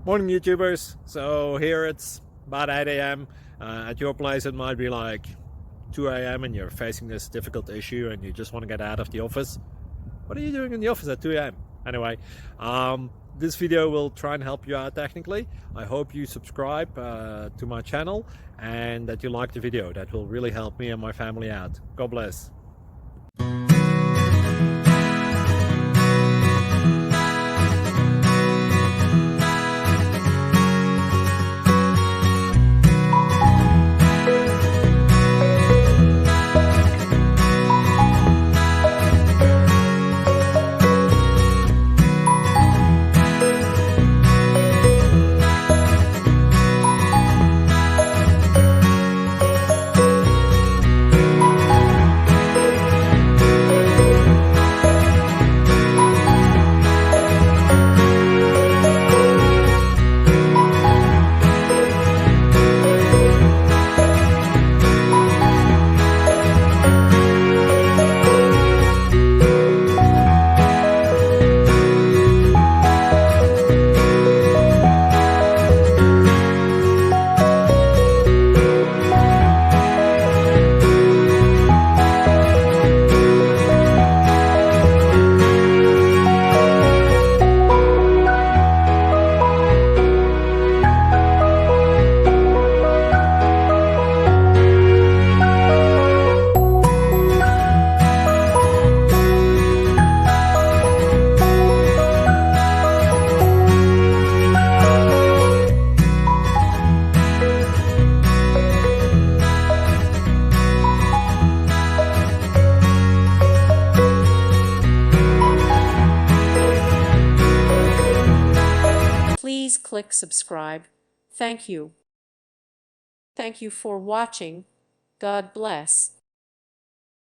Morning YouTubers. So here it's about 8 a.m. At your place it might be like 2 a.m. and you're facing this difficult issue and you just want to get out of the office. What are you doing in the office at 2 a.m.? Anyway, this video will try and help you out technically. I hope you subscribe to my channel and that you like the video. That will really help me and my family out. God bless. Please click subscribe. Thank you. Thank you for watching. God bless.